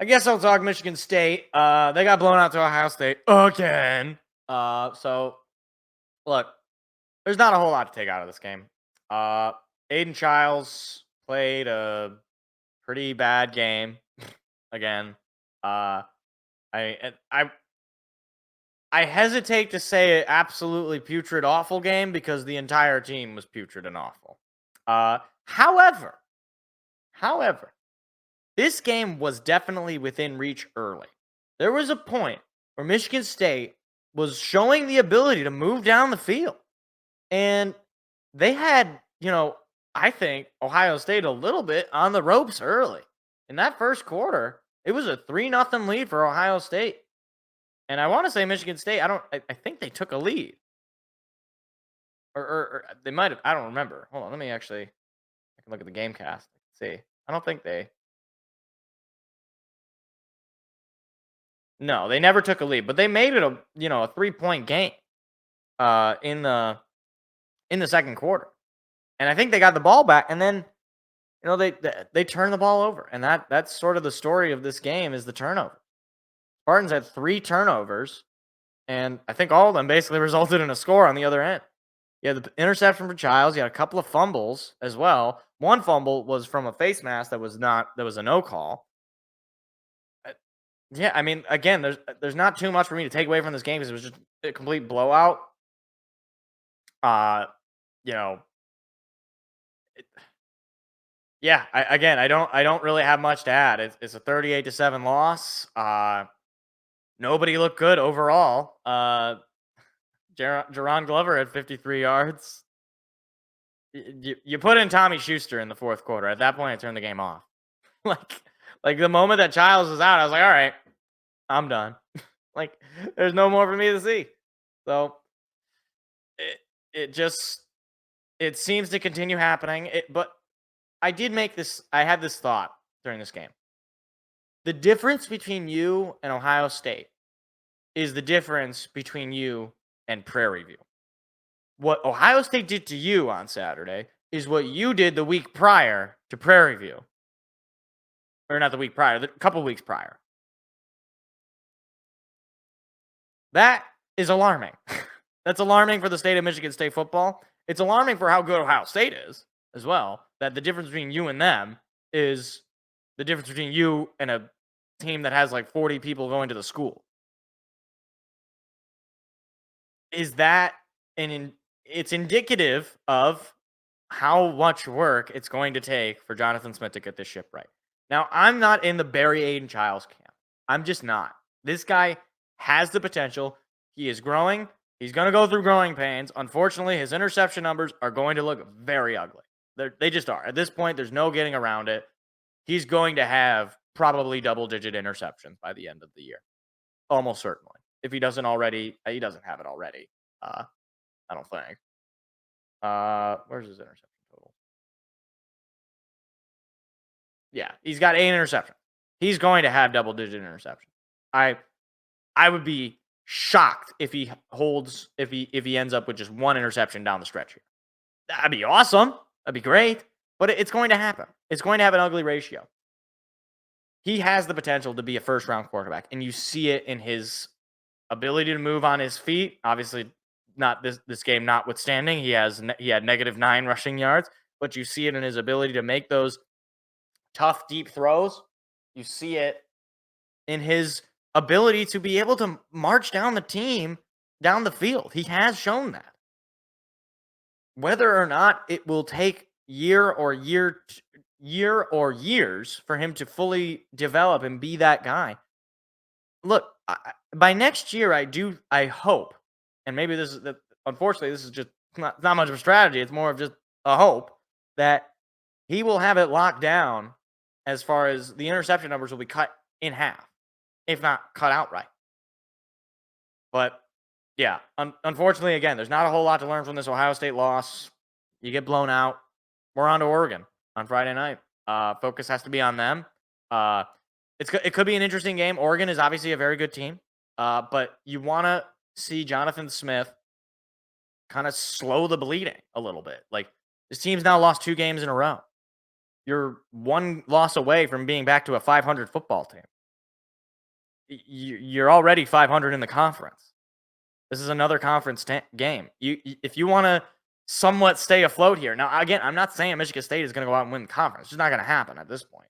I guess I'll talk Michigan State. They got blown out to Ohio State again. So look, there's not a whole lot to take out of this game. Uh, Aiden Childs played a pretty bad game again. Uh, I I hesitate to say an absolutely putrid awful game because the entire team was putrid and awful. However, however, this game was definitely within reach early. There was a point where Michigan State was showing the ability to move down the field. And they had, I think Ohio State a little bit on the ropes early. In that first quarter, it was a 3-0 lead for Ohio State. And I want to say Michigan State, I think they took a lead. Or they might have, I don't remember. Hold on, I can look at the game cast. See. I don't think they. No, they never took a lead, but they made it a 3-point game in the second quarter. And I think they got the ball back, and then they turned the ball over, and that's sort of the story of this game is the turnover. Spartans had 3 turnovers, and I think all of them basically resulted in a score on the other end. You had the interception from Childs. You had a couple of fumbles as well. One fumble was from a face mask that was a no call. Yeah, I mean, again, there's not too much for me to take away from this game because it was just a complete blowout. Uh, you know, yeah. I don't really have much to add. It's a 38-7 loss. Nobody looked good overall. Jaron Glover had 53 yards. You put in Tommy Schuster in the fourth quarter. At that point, I turned the game off. like the moment that Childs was out, I was like, all right, I'm done. Like, there's no more for me to see. So it seems to continue happening. But I had this thought during this game. The difference between you and Ohio State is the difference between you and Prairie View. What Ohio State did to you on Saturday is what you did the week prior to Prairie View. Or not the week prior, the couple weeks prior. That is alarming. That's alarming for the state of Michigan State football. It's alarming for how good Ohio State is as well. That the difference between you and them is the difference between you and a team that has like 40 people going to the school. Is that it's indicative of how much work it's going to take for Jonathan Smith to get this ship right. Now, I'm not in the Barry Aiden Childs camp. I'm just not. This guy has the potential. He is growing. He's going to go through growing pains. Unfortunately, his interception numbers are going to look very ugly. They just are. At this point, there's no getting around it. He's going to have probably double-digit interceptions by the end of the year. Almost certainly. If he doesn't already, he doesn't have it already. I don't think. Where's his interception total? Yeah, he's got 8 interceptions. He's going to have double-digit interceptions. I would be shocked if he ends up with just 1 interception down the stretch here. That'd be awesome. That'd be great. But it's going to happen. It's going to have an ugly ratio. He has the potential to be a first-round quarterback, and you see it in his ability to move on his feet. Obviously, not this game notwithstanding, he had -9 rushing yards, but you see it in his ability to make those tough, deep throws. You see it in his ability to be able to march down the team down the field. He has shown that. Whether or not it will take year or years for him to fully develop and be that guy. Look, by next year, I hope, and maybe unfortunately, this is just not much of a strategy. It's more of just a hope that he will have it locked down as far as the interception numbers will be cut in half, if not cut outright. But yeah, unfortunately, again, there's not a whole lot to learn from this Ohio State loss. You get blown out. We're on to Oregon on Friday night. Focus has to be on them. It could be an interesting game. Oregon is obviously a very good team, but you want to see Jonathan Smith kind of slow the bleeding a little bit. Like, this team's now lost 2 games in a row. You're 1 loss away from being back to a 500 football team. you're already 500 in the conference. This is another conference game. If you want to somewhat stay afloat here. Now, again, I'm not saying Michigan State is going to go out and win the conference. It's just not going to happen at this point.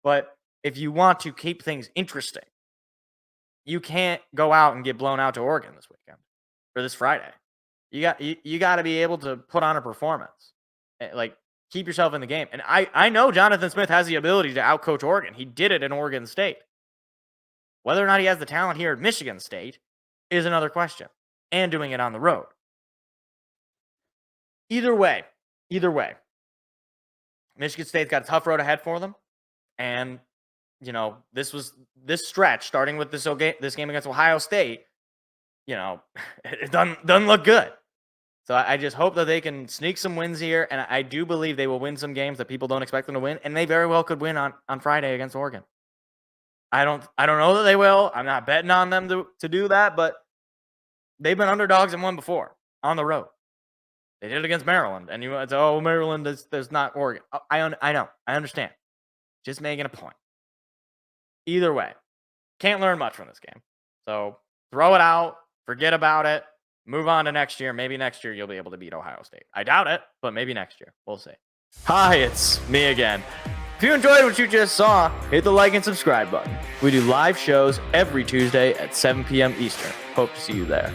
But if you want to keep things interesting, you can't go out and get blown out to Oregon this weekend or this Friday. You got to be able to put on a performance. Like, keep yourself in the game. And I know Jonathan Smith has the ability to outcoach Oregon. He did it in Oregon State. Whether or not he has the talent here at Michigan State is another question. And doing it on the road. Either way, Michigan State's got a tough road ahead for them. And, this stretch, starting with this game against Ohio State, it doesn't look good. So I just hope that they can sneak some wins here. And I do believe they will win some games that people don't expect them to win. And they very well could win on Friday against Oregon. I don't know that they will. I'm not betting on them to do that, but they've been underdogs and won before on the road. They did it against Maryland, and you would say, "Oh, Maryland, there's not Oregon." I know, I understand. Just making a point. Either way, can't learn much from this game. So throw it out, forget about it, move on to next year. Maybe next year you'll be able to beat Ohio State. I doubt it, but maybe next year. We'll see. Hi, it's me again. If you enjoyed what you just saw, hit the like and subscribe button. We do live shows every Tuesday at 7 p.m. Eastern. Hope to see you there.